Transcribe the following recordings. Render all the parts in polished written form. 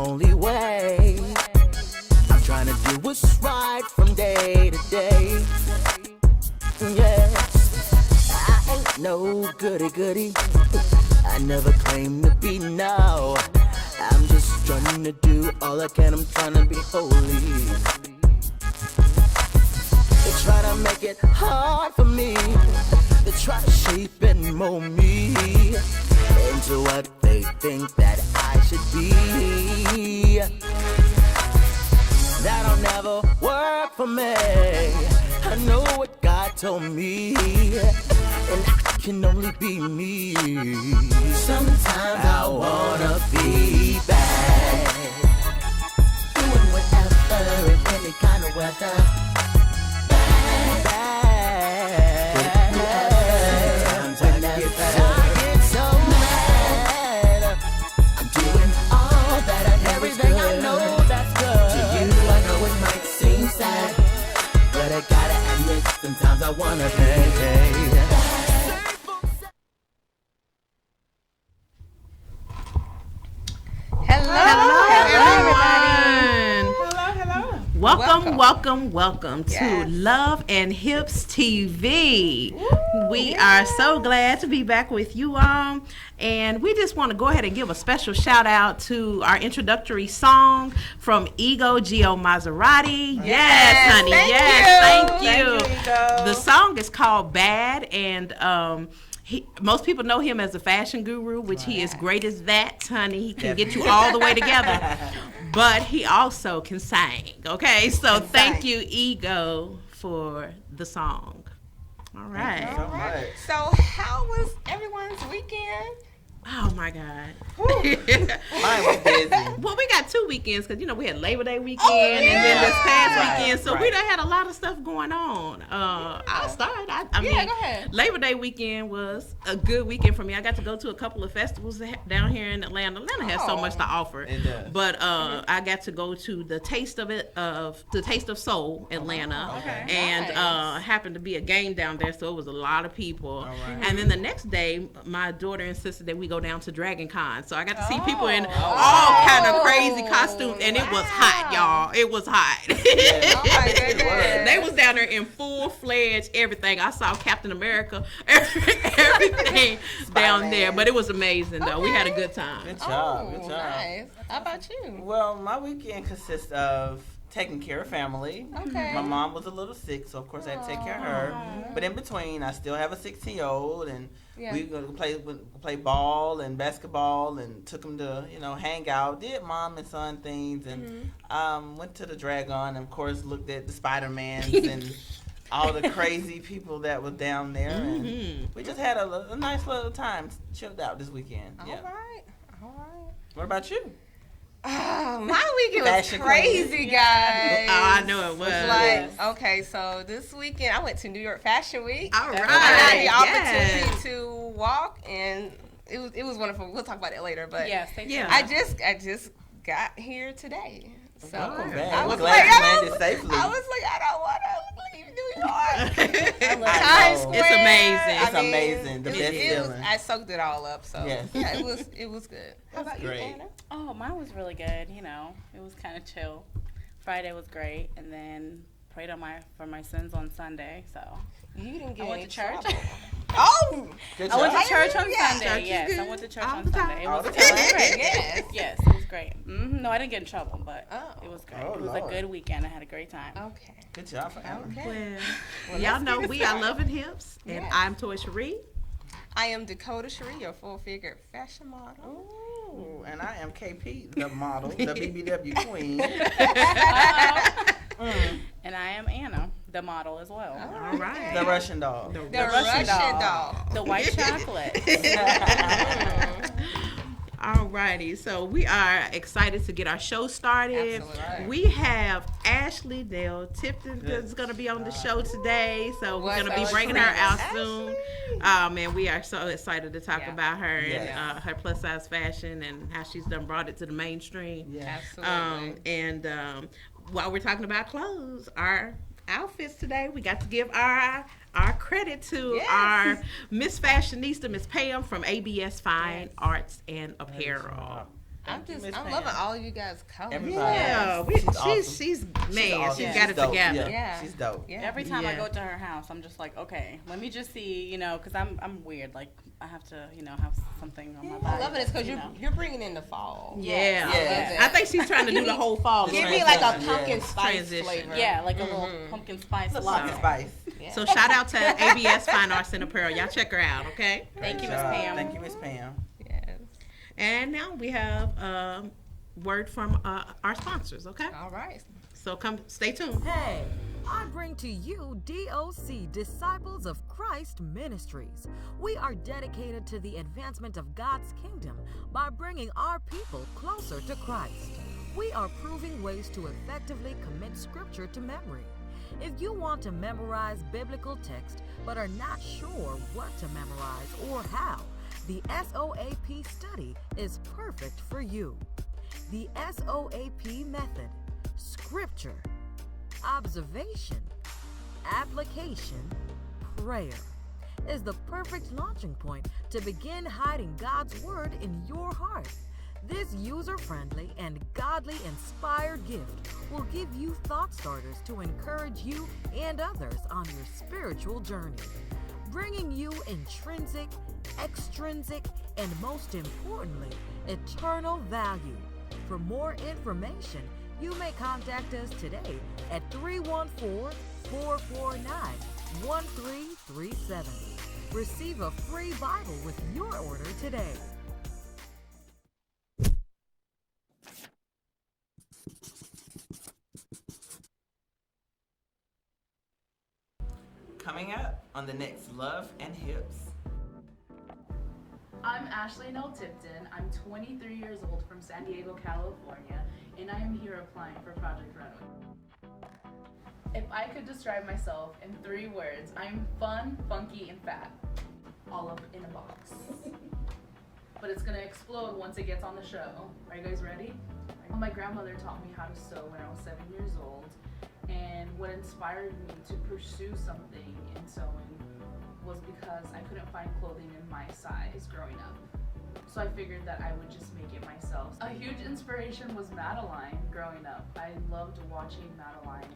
only way. I'm trying to do what's right from day to day. Yes, I ain't no goody. I never claim to be no. I'm just trying to do all I can. I'm trying to be holy. They try to make it hard for me. They try to shape and mold me into what they think that I should be. That'll never work for me. I know what God told me, and I can only be me. Sometimes I wanna be bad, doing whatever in any kind of weather. Sometimes I wanna be. Welcome to Love and Hips TV. We are so glad to be back with you all. And we just want to go ahead and give a special shout out to our introductory song from Ego Gio Maserati. Yes, honey. Thank you. The song is called Bad, and most people know him as a fashion guru, which he is great as that, honey. He can get you all the way together. But he also can sing, okay? So thank you, Ego, for the song. All right. All right. So how was everyone's weekend? Oh, my God. Mine was busy. Well, we got 2 weekends because, we had Labor Day weekend and then this past weekend. So we done had a lot of stuff going on. I'll start. I mean, go ahead. Labor Day weekend was a good weekend for me. I got to go to a couple of festivals down here in Atlanta. Atlanta has so much to offer. It does. But I got to go to the Taste of Soul, Atlanta. And happened to be a game down there, so it was a lot of people. And then the next day, my daughter insisted that we go down to Dragon Con. So I got to see people in all kind of crazy costumes, and it was hot, y'all. It was hot. They was down there in full-fledged everything. I saw Captain America, everything down there. But it was amazing, though. We had a good time. Good job. Nice. How about you? Well, my weekend consists of taking care of family. Okay. My mom was a little sick, so of course I had to take care of her. But in between, I still have a 16-year-old, and we gonna play ball and basketball, and took him to hang out. Did mom and son things, and went to the Dragon, and of course looked at the Spider-Mans and all the crazy people that was down there, and we just had a nice little time, chilled out this weekend. All right. What about you? Oh, my weekend was crazy, guys. Oh, I know it was. Okay, so this weekend I went to New York Fashion Week. All right. I had the opportunity to walk, and it was wonderful. We'll talk about it later, but I just got here today. So I was like, I don't want to leave New York. Times Square. It's amazing. It's amazing. The best feeling. I soaked it all up. So yes. it was good. How about you, Anna? Oh, mine was really good. It was kind of chill. Friday was great, and then prayed for my sins on Sunday. So you didn't get I went to church. Oh, I went to church on Sunday. Yes, I went to church on Sunday. It was great. Yes, it was great. No, I didn't get in trouble, but it was great. It was a good weekend. I had a great time. Okay. Good job for Ellen. Well, y'all know we are Loving Hips, and I'm Toy Cherie. I am Dakotah Cherie, your full-figured fashion model. Ooh, and I am KP, the model, the BBW queen. And I am Anna, the model as well. All right. The Russian doll. The Russian doll. The white chocolate. All righty, so we are excited to get our show started. Absolutely. We have Ashley Nell Tipton is going to be on the show today, so we're going to be bringing her out soon. And we are so excited to talk about her and her plus size fashion and how she's done brought it to the mainstream. Yeah, absolutely. While we're talking about clothes, our outfits today, we got to give our credit to our Miss Fashionista, Miss Pam from ABS Fine Arts and Apparel. I'm loving all of you guys' colors. Yeah, she's man, she's got it together. Yeah, she's dope. Yeah. Every time I go to her house, I'm just like, okay, let me just see, because I'm weird. Like I have to, have something on my body. I love it because you're bringing in the fall. Yeah. I think she's trying to do the whole fall. Give me like a pumpkin spice flavor. Yeah, like a little pumpkin spice. Pumpkin spice. Yeah. So shout out to ABS Fine Arts and Apparel. Y'all check her out, okay? Thank you, Miss Pam. Thank you, Miss Pam. Yes. And now we have word from our sponsors, okay? All right. So stay tuned. Hey, I bring to you DOC, Disciples of Christ Ministries. We are dedicated to the advancement of God's kingdom by bringing our people closer to Christ. We are proving ways to effectively commit scripture to memory. If you want to memorize biblical text but are not sure what to memorize or how, the SOAP study is perfect for you. The SOAP method: scripture, observation, application, prayer, is the perfect launching point to begin hiding God's word in your heart. This user-friendly and godly-inspired gift will give you thought starters to encourage you and others on your spiritual journey, bringing you intrinsic, extrinsic, and most importantly, eternal value. For more information, you may contact us today at 314-449-1337. Receive a free Bible with your order today. Coming up on the next Love and Hips. I'm Nell Tipton. I'm 23 years old from San Diego, California, and I am here applying for Project Runway. If I could describe myself in 3 words, I'm fun, funky, and fat. All up in a box. But it's gonna explode once it gets on the show. Are you guys ready? My grandmother taught me how to sew when I was 7 years old, and what inspired me to pursue something in sewing was because I couldn't find clothing in my size growing up. So I figured that I would just make it myself. A huge inspiration was Madeline growing up. I loved watching Madeline.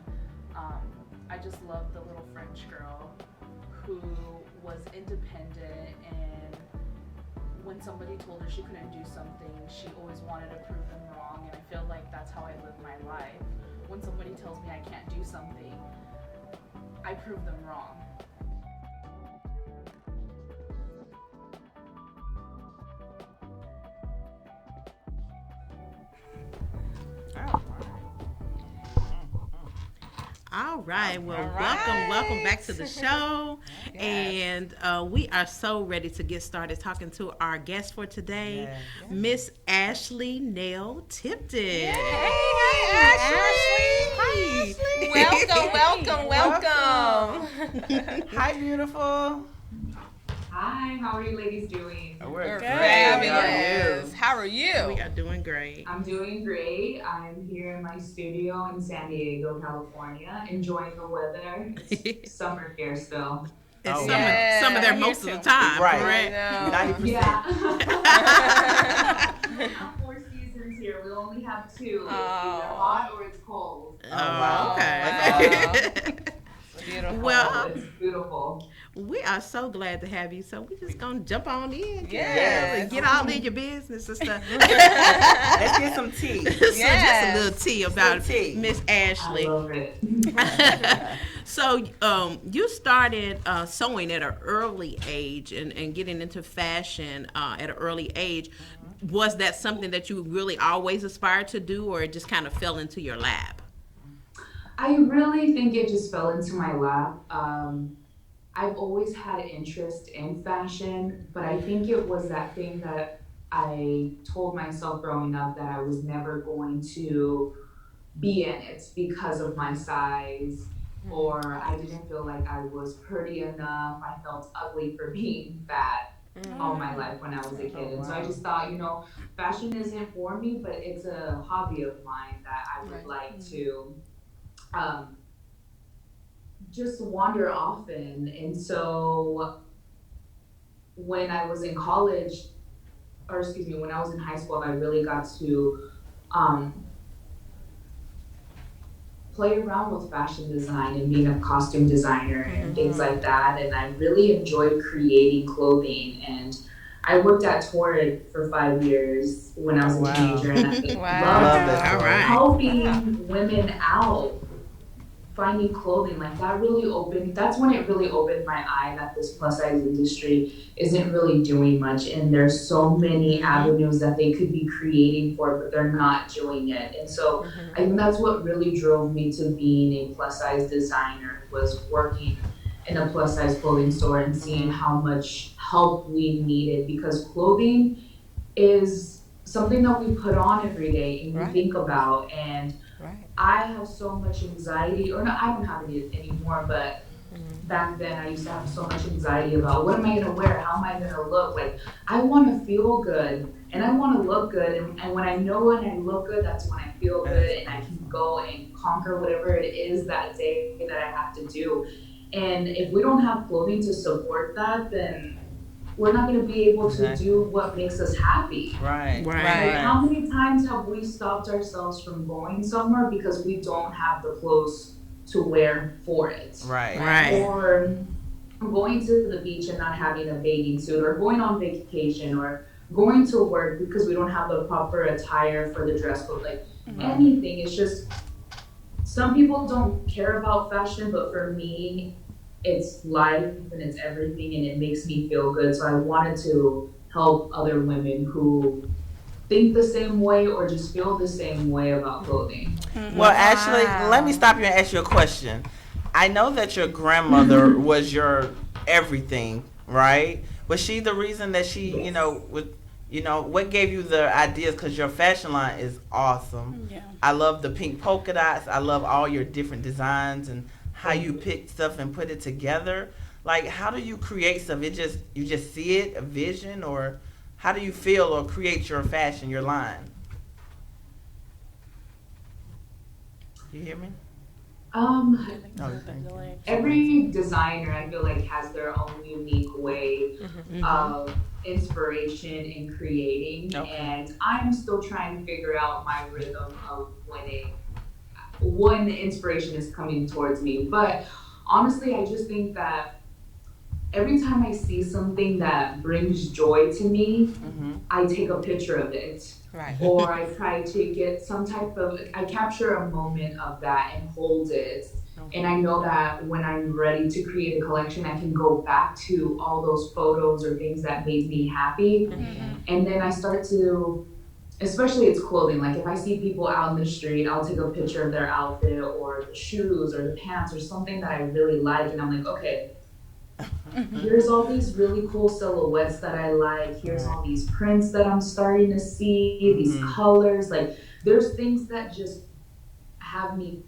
I just loved the little French girl who was independent, and when somebody told her she couldn't do something, she always wanted to prove them wrong, and I feel like that's how I live my life. When somebody tells me I can't do something, I prove them wrong. All right. Well, welcome back to the show. Yes. And we are so ready to get started talking to our guest for today, Miss Ashley Nell Tipton. Hey, Ashley. Welcome. Hi, beautiful. Hi, how are you ladies doing? We're fabulous. How are you? We are doing great. I'm doing great. I'm here in my studio in San Diego, California, enjoying the weather. It's summer here still. It's summer there most of the time, right? 90%. Yeah. We have 4 seasons here. We only have 2. It's either hot or it's cold. Oh, okay. Beautiful. Well, it's beautiful. We are so glad to have you. So we're just gonna jump on in, and get all in your business and stuff. Let's get some tea. So just a little tea about Miss Ashley. I love it. So you started sewing at an early age and getting into fashion at an early age. Was that something that you really always aspired to do, or it just kind of fell into your lap? I really think it just fell into my lap. I've always had an interest in fashion, but I think it was that thing that I told myself growing up that I was never going to be in it because of my size, or I didn't feel like I was pretty enough. I felt ugly for being fat all my life when I was a kid. And so I just thought, fashion isn't for me, but it's a hobby of mine that I would like to just wander off in. And so when I was in college, when I was in high school, I really got to play around with fashion design and being a costume designer and things like that. And I really enjoyed creating clothing. And I worked at Torrid for 5 years when I was a teenager, and I loved helping women out finding clothing. Like that's when it really opened my eye that this plus size industry isn't really doing much, and there's so many avenues that they could be creating for, but they're not doing it. And so I think that's what really drove me to being a plus size designer, was working in a plus size clothing store and seeing how much help we needed, because clothing is something that we put on every day and we think about. And I have so much anxiety, or no, I don't have it anymore, but back then I used to have so much anxiety about what am I gonna wear, how am I gonna look. Like, I wanna feel good and I wanna look good, and when I know when I look good, that's when I feel good and I can go and conquer whatever it is that day that I have to do. And if we don't have clothing to support that, then we're not going to be able to do what makes us happy. Right. Like, how many times have we stopped ourselves from going somewhere because we don't have the clothes to wear for it? Right. Or going to the beach and not having a bathing suit, or going on vacation, or going to work because we don't have the proper attire for the dress code. Like, anything. It's just, some people don't care about fashion, but for me, it's life and it's everything, and it makes me feel good. So I wanted to help other women who think the same way or just feel the same way about clothing. Well, actually, let me stop you and ask you a question. I know that your grandmother was your everything, right? Was she the reason that she, what gave you the ideas? Because your fashion line is awesome. Yeah. I love the pink polka dots. I love all your different designs and how you pick stuff and put it together. Like, how do you create stuff? You just see it, a vision, or how do you feel or create your fashion, your line? You hear me? Every designer, I feel like, has their own unique way of inspiration in creating, and I'm still trying to figure out my rhythm of when the inspiration is coming towards me. But honestly, I just think that every time I see something that brings joy to me, I take a picture of it. Or I try to get I capture a moment of that and hold it. And I know that when I'm ready to create a collection, I can go back to all those photos or things that made me happy. And then I start to, especially it's clothing, like if I see people out in the street, I'll take a picture of their outfit or the shoes or the pants or something that I really like, and I'm like, okay, here's all these really cool silhouettes that I like, here's all these prints that I'm starting to see, these colors, like there's things that just have me,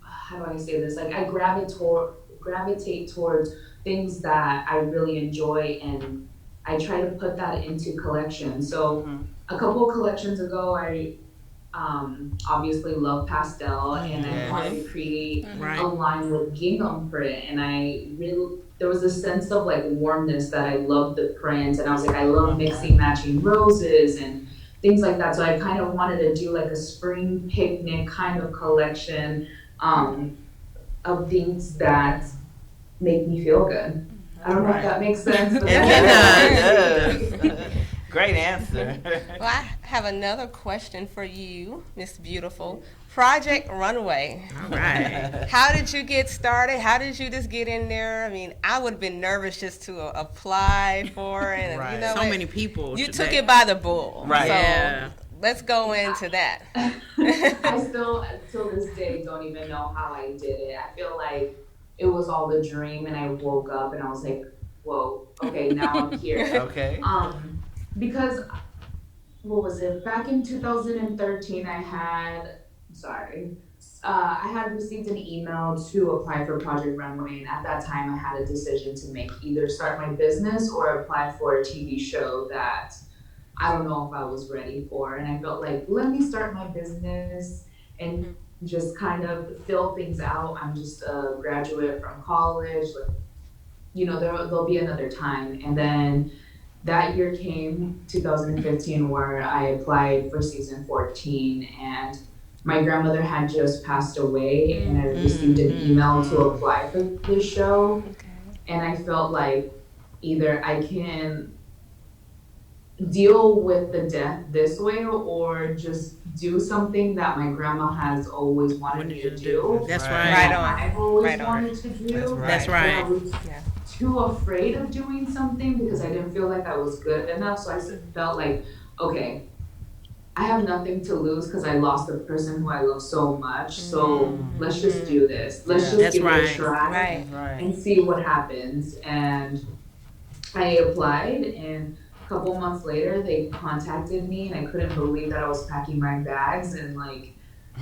how do I say this, like I gravitate towards things that I really enjoy, and I try to put that into collections. So a couple of collections ago, I obviously love pastel, and I wanted to create a line with gingham print, and there was a sense of like warmness that I loved the print, and I was like, I love mixing matching roses and things like that. So I kind of wanted to do like a spring picnic kind of collection of things that make me feel good. I don't know if that makes sense. But it does. Great answer. Well, I have another question for you, Miss Beautiful. Project Runway. All right. How did you get started? How did you just get in there? I mean, I would have been nervous just to apply for it. And, you know, so many people. You took it by the bull. Right. So yeah. Let's go into that. I still, till this day, don't even know how I did it. I feel like it was all a dream, and I woke up and I was like, whoa, okay, now I'm here. Okay. Because, what was it? Back in 2013, I had received an email to apply for Project Runway, and at that time I had a decision to make, either start my business or apply for a TV show that I don't know if I was ready for. And I felt like, let me start my business and just kind of fill things out. I'm just a graduate from college, like, you know, there'll be another time. And then that year came, 2015, where I applied for season 14, and my grandmother had just passed away, and I received an email to apply for this show. And I felt like either I can deal with the death this way or just do something that my grandma has always wanted me to do. That's right. I've always wanted to do. That's right. I was too afraid of doing something because I didn't feel like I was good enough. So I felt like, okay, I have nothing to lose because I lost a person who I love so much. So let's just do this. Let's just give it a try and see what happens. And I applied, and a couple months later, they contacted me, and I couldn't believe that I was packing my bags and like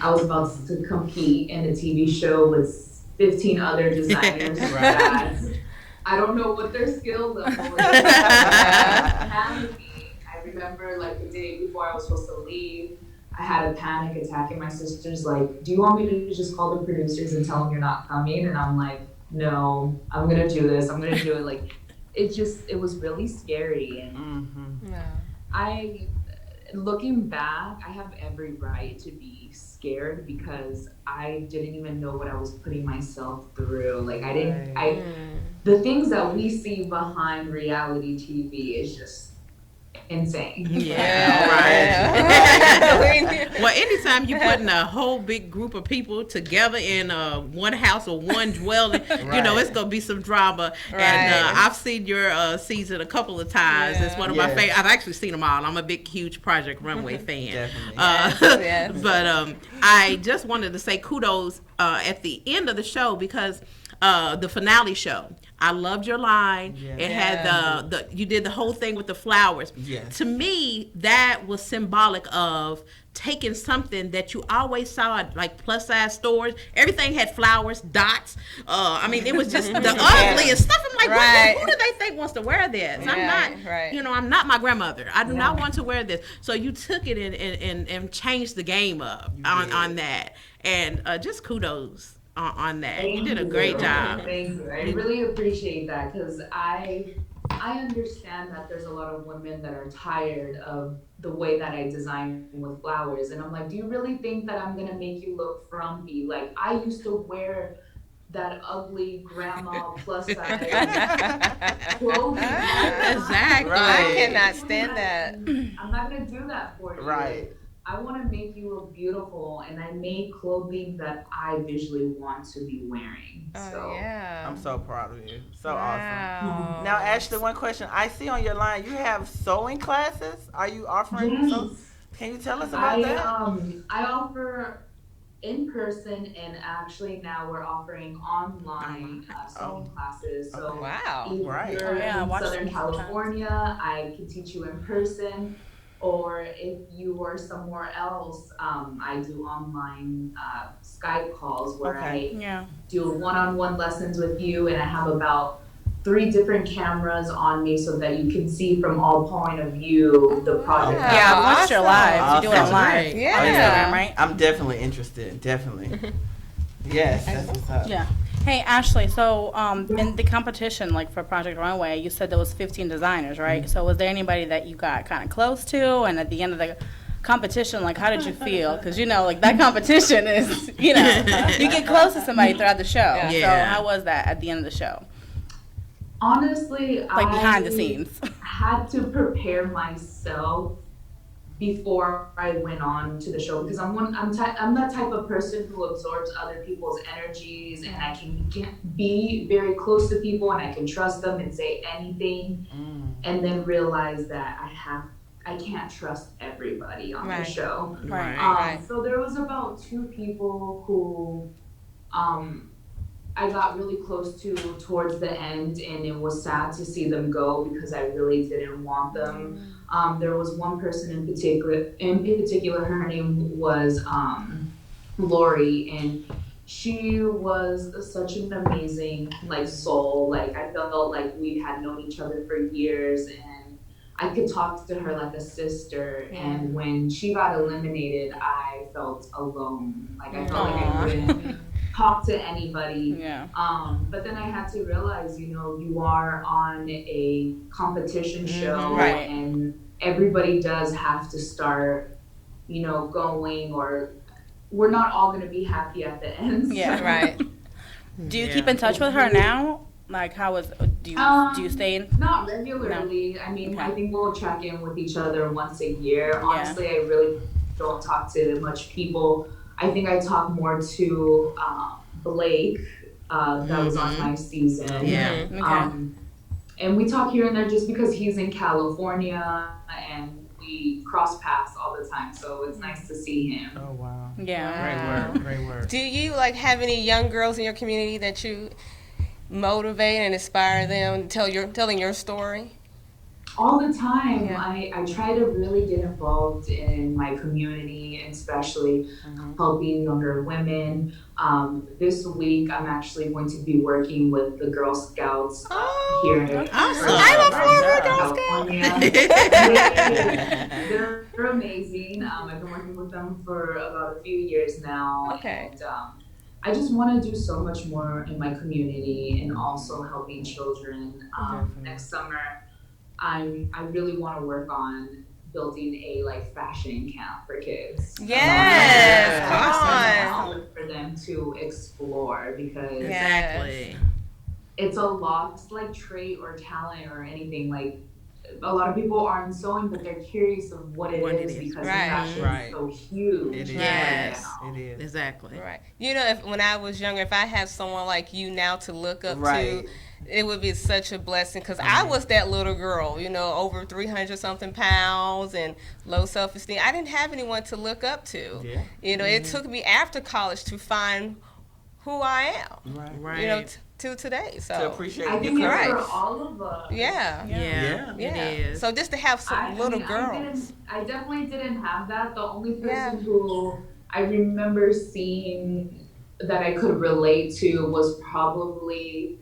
I was about to compete in a TV show with 15 other designers. I don't know what their skill level is. I remember like the day before I was supposed to leave, I had a panic attack, and my sister's like, do you want me to just call the producers and tell them you're not coming? And I'm like, no, I'm gonna do this. I'm gonna do it. Like, it was really scary. And looking back, I have every right to be scared because I didn't even know what I was putting myself through. Like, the things that we see behind reality TV is just insane. Well, anytime you putting a whole big group of people together in one house or one dwelling, you know it's gonna be some drama. And I've seen your season a couple of times. It's one of my favorite. I've actually seen them all. I'm a big, huge Project Runway fan. But I just wanted to say kudos at the end of the show because the finale show, I loved your line. It had you did the whole thing with the flowers. To me, that was symbolic of taking something that you always saw at like plus size stores. Everything had flowers, dots. I mean, it was just the ugliest stuff. I'm like, who do they think wants to wear this? I'm not, you know, I'm not my grandmother. I do not want to wear this. So you took it and changed the game up on that. And just kudos on that. You did a great job. Thank you. I really appreciate that because I understand that there's a lot of women that are tired of the way that I design with flowers. And I'm like, do you really think that I'm going to make you look frumpy? Like, I used to wear that ugly grandma plus size clothing. Exactly. I cannot stand that. I'm not going to do that for you. I want to make you look beautiful, and I made clothing that I visually want to be wearing. I'm so proud of you. So awesome. Now, Ashley, one question. I see on your line you have sewing classes. Are you offering some? Can you tell us about that? I offer in person, and actually now we're offering online sewing classes. So if you're in Southern California, I can teach you in person. Or if you are somewhere else, I do online Skype calls where I do one-on-one lessons with you, and I have about 3 different cameras on me so that you can see from all point of view the project. I watched your live. You do it online. Instagram, right? I'm definitely interested. Definitely. Yes, that's what's up. Yeah. Hey, Ashley, so in the competition, like for Project Runway, you said there was 15 designers, right? So was there anybody that you got kind of close to? And at the end of the competition, like, how did you feel? Because, you know, like, that competition is, you know, you get close to somebody throughout the show. So how was that at the end of the show? Honestly, like, behind the scenes. Had to prepare myself before I went on to the show because I'm that type of person who absorbs other people's energies, and I can be very close to people and I can trust them and say anything, and then realize that I can't trust everybody on the show. So there was about 2 people who I got really close to towards the end, and it was sad to see them go because I really didn't want them. There was one person in particular, her name was Lori, and she was such an amazing soul. Like, I felt like we had known each other for years, and I could talk to her like a sister. And when she got eliminated, I felt alone. Like, I felt like I couldn't talk to anybody. Yeah. But then I had to realize, you are on a competition show, right. and everybody does have to start, going, or we're not all going to be happy at the end. Yeah. So. Right. Do you keep in touch with her now? Like, do you stay in? Not regularly. No. I mean, okay. I think we'll check in with each other once a year. Honestly, I really don't talk to much people. I think I talk more to Blake, that was on my season. Yeah. Okay. And we talk here and there just because he's in California and we cross paths all the time. So it's nice to see him. Oh, wow. Yeah. Great work. Do you have any young girls in your community that you motivate and inspire them, telling your story? All the time. Yeah. I try to really get involved in my community, especially helping younger women. This week, I'm actually going to be working with the Girl Scouts here in California. They're amazing. I've been working with them for about a few years now. Okay. And, I just want to do so much more in my community and also helping children. Next summer, I really want to work on building a fashion camp for kids. Yes, awesome. For them to explore, because it's a lost trait or talent or anything. A lot of people aren't sewing, but they're curious of what it is because fashion is so huge. It is. Yes, it is. Exactly. Right. When I was younger, if I had someone like you now to look up to, it would be such a blessing, because I was that little girl, over 300 something pounds and low self-esteem. I didn't have anyone to look up to. Yeah. It took me after college to find who I am. Right. To today. So to appreciate I think it's for all of us. Yeah. It is. So just to have some little girls. I definitely didn't have that. The only person who I remember seeing that I could relate to was probably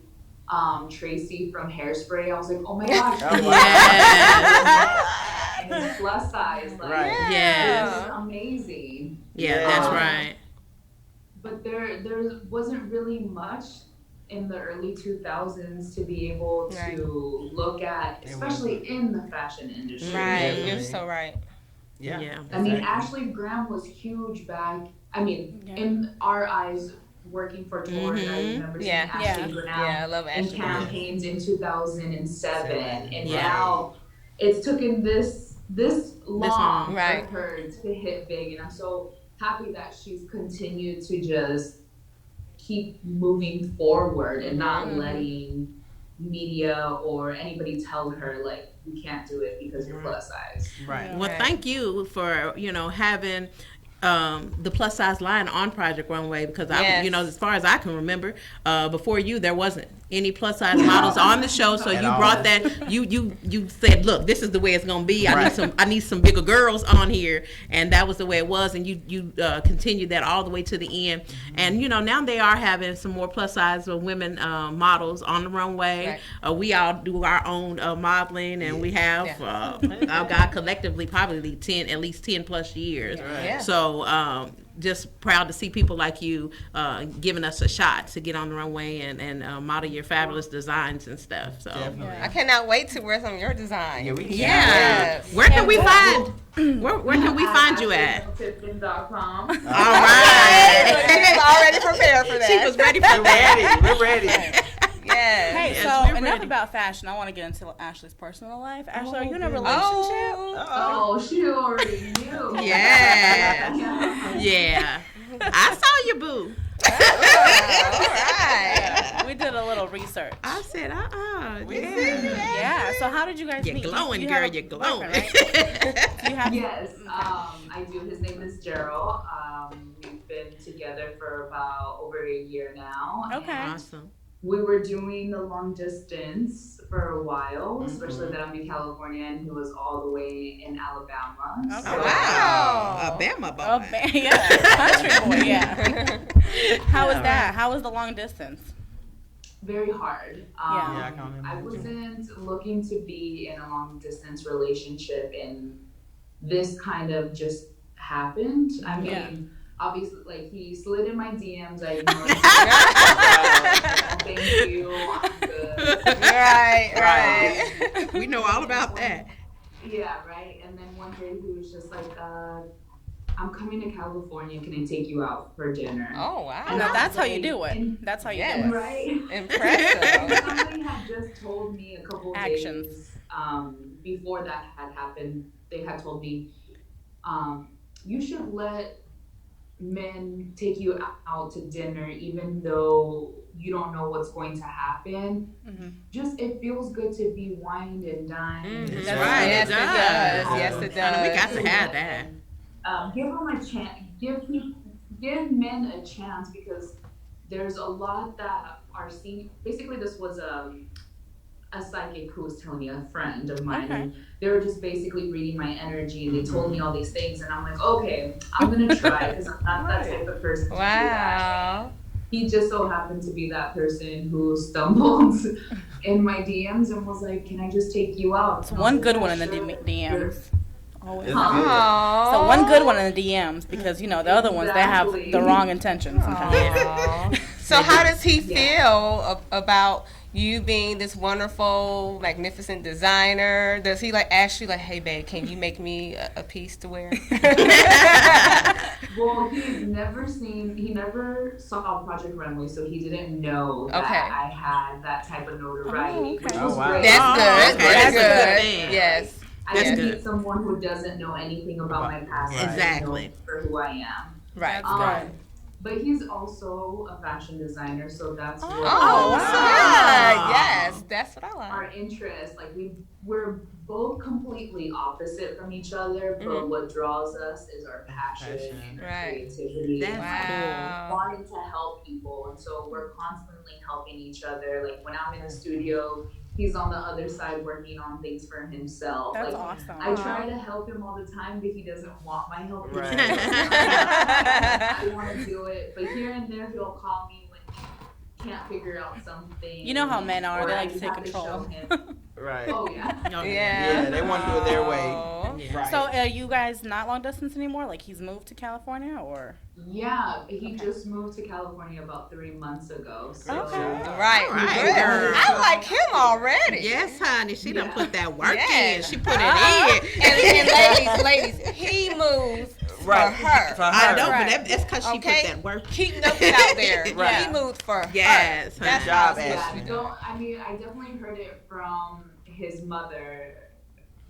Tracy from Hairspray. I was like, oh my gosh. And it's plus size. It's amazing. Yeah, that's right. But there wasn't really much in the early 2000s to be able to look at, especially in the fashion industry. Right, you're so right. Yeah. I mean, Ashley Graham was huge back. I mean, in our eyes, working for Torrid, I remember seeing Ashley Graham I love Ashley in campaigns in 2007, and now it's taken this long for her to hit big, and I'm so happy that she's continued to just keep moving forward and not letting media or anybody tell her you can't do it because you're plus size. Right. Well, thank you for having the plus size line on Project Runway, because as far as I can remember, before you there wasn't any plus size models on the show, so you brought that. You said, look, this is the way it's gonna be. I need some bigger girls on here, and that was the way it was. And you continued that all the way to the end. And now they are having some more plus size women models on the runway. We all do our own modeling, and we have I've got collectively probably at least 10 plus years. So just proud to see people like you giving us a shot to get on the runway and model your fabulous designs and stuff. So I cannot wait to wear some of your designs. Where can we find where can we find you at? NellTipton.com. All right. She's already prepared for that. She was ready for that. We're ready. Hey, so enough about fashion. I want to get into Ashley's personal life. Ashley, are you in a relationship? She already knew. Yeah. I saw you, boo. All right. We did a little research. I said, Yeah. So how did you guys meet? You're glowing, girl. You're glowing. Right? Yes, I do. His name is Gerald. We've been together for about over a year now. Okay. Awesome. We were doing the long distance for a while, especially that I'm in California, and he was all the way in Alabama. Okay. So, Wow. Alabama boy. Country boy, How was that? How was the long distance? Very hard. I can't imagine. I wasn't looking to be in a long distance relationship, and this kind of just happened. I mean, obviously, like, he slid in my DMs. I ignored him. Thank you. I'm good. Right. We know all about that. Yeah, right. And then one day he was just like, I'm coming to California. Can I take you out for dinner? Oh, wow. And that's how you do it. That's how you do it. Right? Impressive. Somebody had just told me a couple of days before that had happened. They had told me, you should let men take you out to dinner even though you don't know what's going to happen. Just it feels good to be wined and dined. That's right. Yes, it does. Yes, it does. We got to have that. Give them a chance. Give men a chance, because there's a lot that are seen. Basically, this was a psychic who was telling me, a friend of mine. Okay. They were just basically reading my energy. They told me all these things, and I'm like, okay, I'm gonna try, because I'm not that type of person. Wow. He just so happened to be that person who stumbled in my DMs and was like, "Can I just take you out?" It's one good one in the DMs. Always. So one good one in the DMs, because the other ones, they have the wrong intentions sometimes. So how does he feel about you being this wonderful, magnificent designer? Does he ask you hey babe, can you make me a piece to wear? Well, he never saw Project Runway, so he didn't know that I had that type of notoriety. Which was great. That's good. That's good. Thing. Yes. I didn't need someone who doesn't know anything about my past. Exactly. For who I am. Right. Good. But he's also a fashion designer, so that's what yes, that's what I like. Our interests, we're both completely opposite from each other, but what draws us is our passion and our creativity. That's wanting to help people, and so we're constantly helping each other. Like when I'm in the studio, he's on the other side working on things for himself. That's awesome. I try to help him all the time, but he doesn't want my help. Right. I want to do it, but here and there he'll call me when he can't figure out something. You know how men are; or they I like to take have control. Right. Oh yeah. Yeah, they want to do it their way. Yeah. So, are you guys not long distance anymore? Like he's moved to California, or? Yeah, he just moved to California about 3 months ago. So. Okay. Right. I like him already. Yes, honey. She done put that work in. Yes. She put it in. And ladies, he moves for Right. her. For her. I know, but that's because she put that work in. Keep nothing out there. Right. He moved for her. Yes. That's job, awesome. Ashley. I definitely heard it from his mother,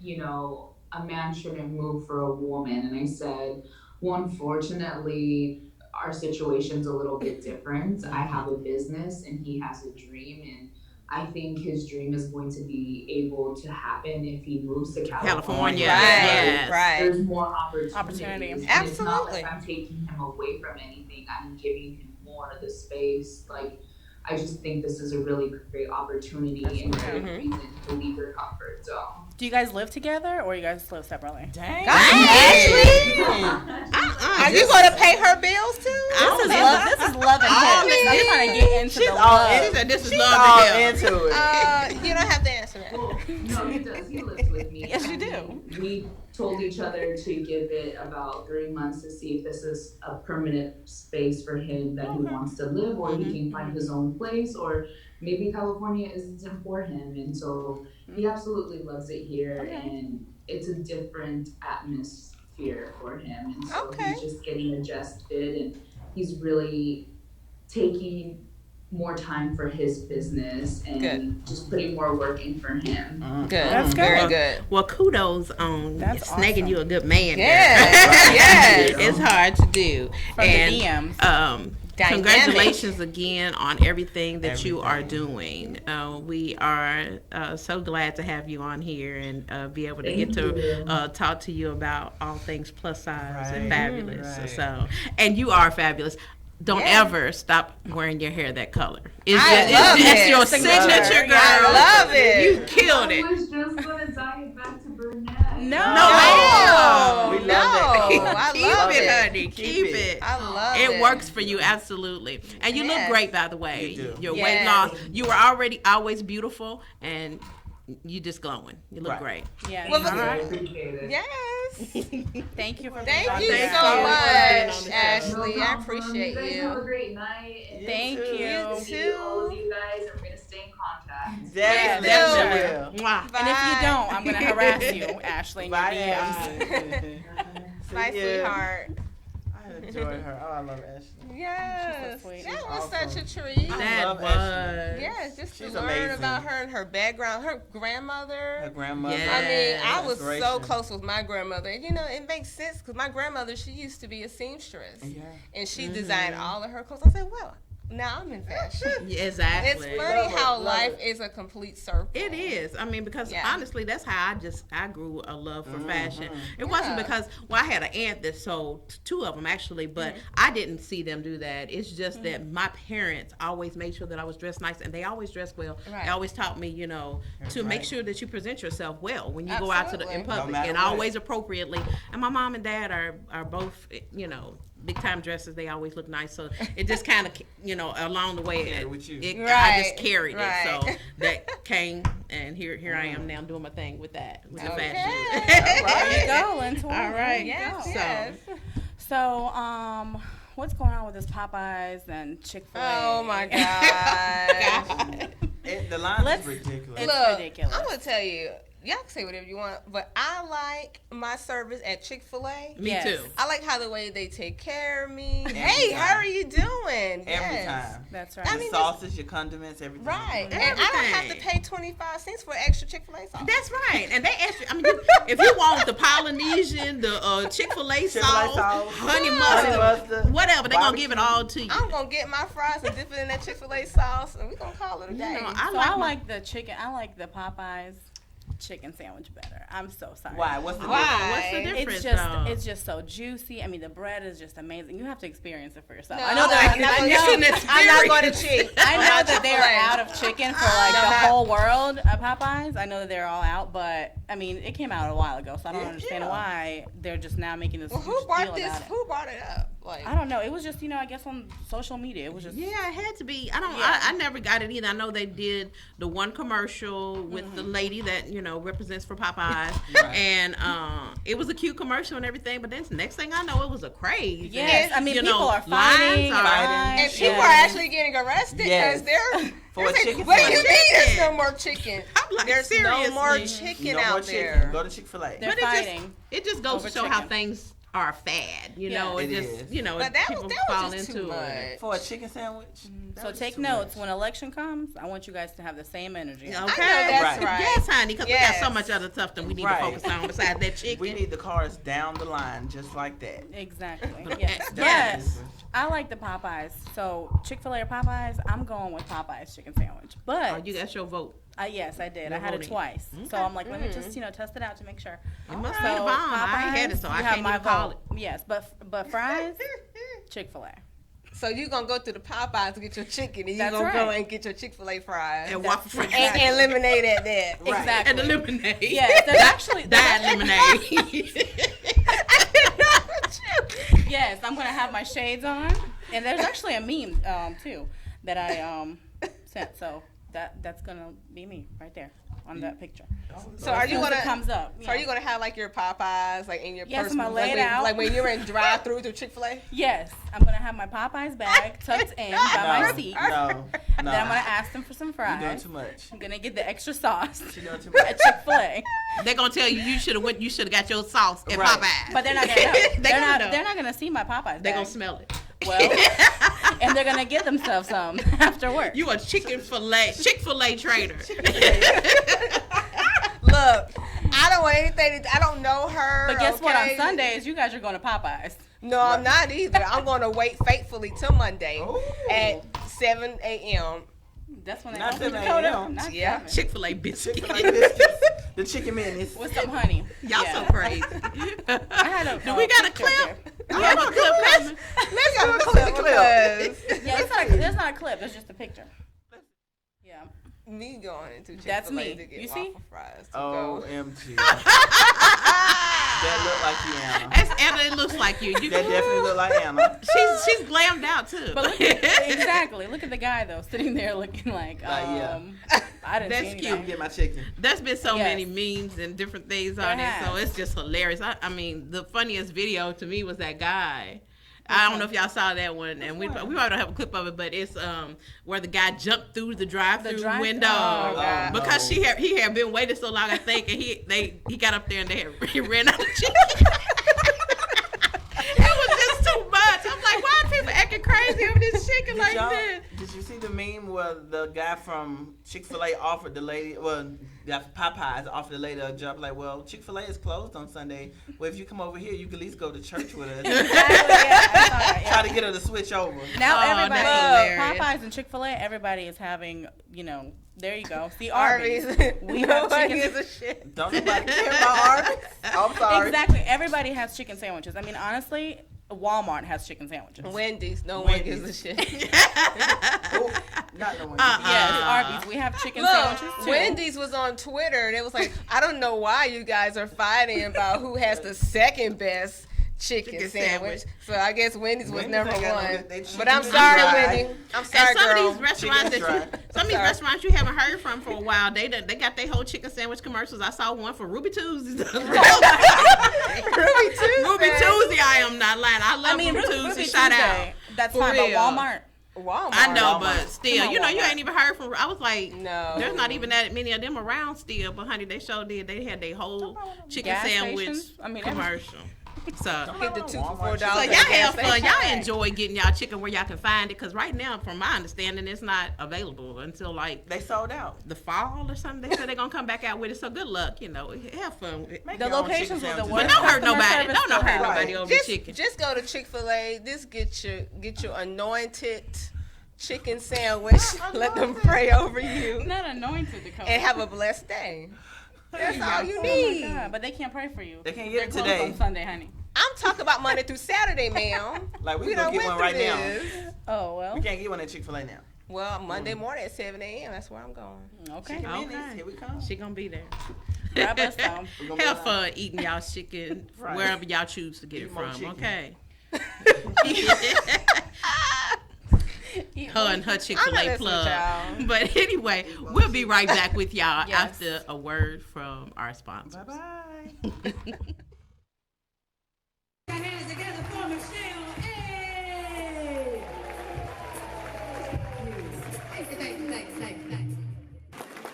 a man shouldn't move for a woman. And I said, well, unfortunately, our situation's a little bit different. I have a business and he has a dream, and I think his dream is going to be able to happen if he moves to California. Right. There's more opportunity. Opportunity. And Absolutely. it's not like I'm taking him away from anything. I'm giving him more of the space. I just think this is a really great opportunity and a great reason to leave your comfort zone. Do you guys live together, or you guys live separately? Dang. Ashley. Are you going to pay her bills too? This is love and hip. I'm trying to get into the love. This is She's love all to him. into it. You don't have to answer that. Well, no, he does. He lives with me. Yes, you do. We told each other to give it about 3 months to see if this is a permanent space for him that he wants to live, or he can find his own place, or maybe California isn't for him. And so he absolutely loves it here, and it's a different atmosphere for him. And so he's just getting adjusted, and he's really taking more time for his business and just putting more work in for him. Good. That's good. Very good. Well, kudos on That's snagging awesome. you a good man. Yes. Yes. It's hard to do. From the DMs. Congratulations again on everything that you are doing. We are so glad to have you on here and be able to get to talk to you about all things plus size and fabulous. Right. So, and you are fabulous. Don't ever stop wearing your hair that color. It's your signature, girl. I love it. You killed it. I was just going to dye it back to brunette. No. We love that. I Keep love it, it. honey. Keep it. I love It it. works for you, absolutely. And you look great, by the way. You do. Your weight loss. You were already always beautiful, and you just glowing. You look great. Yeah. Well, I appreciate it. Yes. Thank you for Thank being you on so there. much, Ashley. I appreciate you. Guys you. have a great night. And Thank you. You too. All of you guys, and we're gonna stay in contact. Definitely. Mwah. And if you don't, I'm going to harass you, Ashley, in your Bye, DMs. Bye, sweetheart. I enjoyed her. Oh, I love Ashley. Yes, sweet. that was Awesome. such a treat. That love was. Ashley. Yes, just She's to learn amazing. about her and her background, her grandmother. Her grandmother. Yeah. I mean, I was so Inspiration. close with my grandmother. And, you know, it makes sense because my grandmother, she used to be a seamstress. Yeah. And she designed all of her clothes. I said, well, now I'm in fashion. Yeah, exactly. It's funny Love it, how love life it. is a complete circle. It is. I mean, because Yeah. honestly, that's how I grew a love for fashion. It wasn't Yeah. because, well, I had an aunt that sold two of them actually, but I didn't see them do that. It's just that my parents always made sure that I was dressed nice, and they always dressed well. Right. They always taught me, you know, to make sure that you present yourself well when you go out to the in Absolutely. public, No matter and what. always appropriately. And my mom and dad are both, you know, big time dresses. They always look nice, so it just kind of, you know, along the way, Carried with you. I Right, just carried it. So right. that came, and here I am now doing my thing with that, with the Okay. fashion. There you go, Lynn. All right. Yes, So- yes. So, what's going on with this Popeyes and Chick-fil-A? Oh, my God. The line Let's- is ridiculous. It's Look, ridiculous. I'm going to tell you, y'all can say whatever you want, but I like my service at Chick-fil-A. Me Yes. too. I like how the way they take care of me. Every Hey, time. how are you doing? Every Yes. time. That's right. I Your mean, sauces, your condiments, everything. Right. And I don't have to Everything. pay 25 cents for extra Chick-fil-A sauce. That's right. And they extra. I mean, if you want the Polynesian, the Chick-fil-A Chick-fil-A sauce, sauce, honey honey mustard, mustard, whatever, they're gonna barbecue. give it all to you. I'm going to get my fries and dip it in that Chick-fil-A sauce, and we're going to call it a day. You know, I like the chicken. I like the Popeyes chicken sandwich better. I'm so sorry. Why? What's the Why? difference? What's the difference? It's just so juicy. I mean, the bread is just amazing. You have to experience it for yourself. No, I know that. I'm not gonna It's an cheat. I'm not going to cheat. I know Not that they're Chick-fil-A. out of chicken for like No, the not- whole world of Popeyes. I know that they're all out, but I mean, it came out a while ago, so I don't Yeah. understand why they're just now making this Well, huge who deal brought this? about it. Who brought it up? Like, I don't know. It was just, I guess on social media. It was just. Yeah, it had to be. I don't. Yeah. I never got it either. I know they did the one commercial with the lady that represents for Popeyes, Right. and it was a cute commercial and everything. But then next thing I know, it was a craze. Yes, I mean, You people know, are fighting. lines are- Fighting. and people yes. are actually getting arrested because Yes. they're For a saying, chicken what do you sandwich. mean there's no more chicken? I'm like, There's no more seriously? chicken No out more there. chicken. Go to Chick-fil-A. They're But fighting. it just goes over to show how chicken. things are a fad. You Yeah. know, It it just is. But that people was fall just into too it. much. For a chicken sandwich? That So was take too notes. much. When election comes, I want you guys to have the same energy. Okay, I know that's Right. right. Yes, honey, because we got so Yes. much other stuff that we need Right. to focus on besides that chicken. We need the cars down the line just like that. Exactly. But Yes. that's But different. I like the Popeyes. So Chick-fil-A or Popeyes, I'm going with Popeyes chicken sandwich. But Oh, that's your vote. yes, I did. You're I had it voting. twice. So I'm like, let me just test it out to make sure. It must So be the bomb. I ain't had it, so Popeyes, I you can't have my even call vote. it. Yes, but fries, Chick-fil-A. So you're going to go to the Popeyes to get your chicken, and you're That's going to go right. and get your Chick-fil-A fries. And waffle fries. And lemonade at that. Right. Exactly. And the lemonade. Yes, there's actually Diet lemonade. Yes, I'm gonna have my shades on, and there's actually a meme too that I sent. So that's gonna be me right there on that picture. So are you As soon as going it to comes up? So are you going to have like your Popeyes like in your Yes, purse? I'm gonna like lay it when, out. Like when you're in drive-through to Chick-fil-A? Yes, I'm gonna have my Popeyes bag tucked in by my seat. No. Then I'm gonna ask them for some You're doing fries. too much. I'm gonna get the extra sauce You're doing too much. at Chick-fil-A. They're gonna tell you you should have got your sauce at Right. Popeyes. But they're not gonna know. They gonna know. They're not gonna see my Popeyes They're bag. gonna smell it. Well, and they're gonna get themselves some after work. You a Chick-fil-A trader. Look, I don't want anything. I don't know her. But guess what? On okay? Sundays, you guys are going to Popeyes. No, I'm not either. I'm going to wait faithfully till Monday Ooh. at 7 a.m. That's when they Not open 7 Dakotah. a.m. Not Yeah. 7. Chick-fil-A biscuit. Chick-fil-A biscuits. The chicken minutes. With some honey. Y'all Yeah. so crazy. I had a, Do we got a picture clip? there. We have a clip coming. Let's do a Let's clip do a clip. because Yeah, there's not a clip. There's just a picture. Yeah. me going into Chick-fil-A That's me. to get You see? waffle fries. OMG. That look like you, Anna. That's Anna. It looks like you. That definitely look like Anna. She's glammed out too. But look exactly. Look at the guy though, sitting there looking like, yeah. I didn't That's see cute. Get my chicken. There's been so many memes and different things on it, so it's just hilarious. I mean, the funniest video to me was that guy. I don't know if y'all saw that one, and we probably don't have a clip of it, but it's where the guy jumped through the drive-through window because he had been waiting so long, I think, and he got up there and he ran out of chicken. It was just too much. I'm like, why are people acting crazy over this chicken like this? Did you see the meme where the guy from Chick-fil-A offered the lady, Popeyes offered the lady a job? Like, well, Chick-fil-A is closed on Sunday. Well, if you come over here, you can at least go to church with us. Try to get her to switch over. Now everybody, Popeyes and Chick-fil-A, everybody is having, there you go. See, Arby's. We have chicken. Gives a shit. Don't nobody care about Arby's. I'm sorry. Exactly. Everybody has chicken sandwiches. I mean, honestly, Walmart has chicken sandwiches. Wendy's. One gives a shit. Not no one. Yes, Arby's. We have chicken sandwiches too. Wendy's was on Twitter and it was like, I don't know why you guys are fighting about who has the second best chicken sandwich. So I guess Wendy's was number one. But I'm sorry, Wendy. I'm sorry, and some girl. of these restaurants you haven't heard from for a while, they got their whole chicken sandwich commercials. I saw one for Ruby Tuesday. Ruby Tuesday. Ruby Tuesday, I am not lying. I love Ruby Tuesday. Shout out. That's fine, but Walmart. I know, but still, you ain't even heard from. I was like, no, there's not even that many of them around still. But honey, they sure did. They had their whole chicken sandwich commercial. So get the 2 for $4. So y'all have fun. Y'all enjoy getting y'all chicken where y'all can find it. Cause right now, from my understanding, it's not available until like they sold out the fall or something. They said they're gonna come back out with it. So good luck. Have fun with it. The locations were the worst. But don't hurt nobody. Don't hurt nobody over chicken. Just go to Chick-fil-A. Just get your anointed chicken sandwich. Let them pray over you. Not anointed, Dakotah. And have a blessed day. That's all you need. Oh my God, but they can't pray for you. They can't get it closed today. on Sunday, honey. I'm talking about Monday through Saturday, ma'am. Like we can get one right now. Oh well. We can't get one at Chick-fil-A now. Well, Monday morning at 7 a.m. That's where I'm going. Okay. Here we come. She gonna be there. Grab us some. Have fun eating y'all chicken wherever y'all choose to get it from. Okay. Her and her Chick-fil-A plug. But anyway, we'll be right back with y'all after a word from our sponsors. Bye-bye. Hands together for Michelle. Hey! Thanks.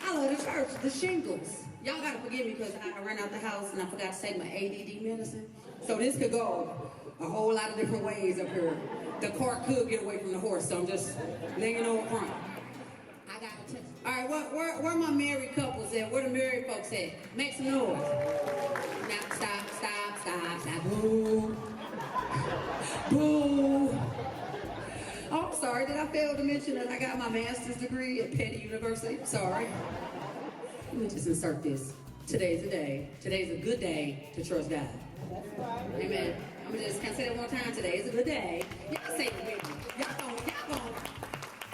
I love the church, the shingles. Y'all gotta forgive me because I ran out the house and I forgot to take my ADD medicine. So this could go a whole lot of different ways up here. The cart could get away from the horse, so I'm just letting you know up front. I got to test. All right, where my married couples at? Where the married folks at? Make some noise. Now stop. Boo. Boo. Oh, I'm sorry. Did I fail to mention that I got my master's degree at Petty University? Sorry. Let me just insert this. Today's the day. Today's a good day to trust God. Amen. I'm gonna just, can I say that one time? Today is a good day. Y'all say it with me. Y'all going.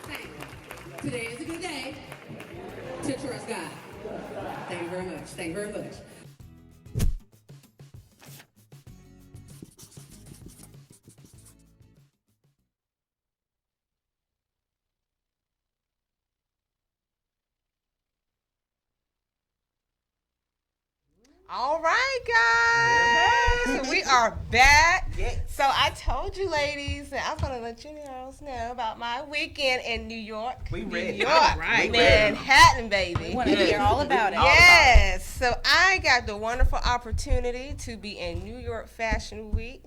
Thank you. Today is a good day to trust God. Thank you very much. All right, guys. We are back. So I told you, ladies, that I'm gonna let you girls know about my weekend in New York. We ready. New York, right. Manhattan, baby. We want to hear all about it. Yes. So I got the wonderful opportunity to be in New York Fashion Week,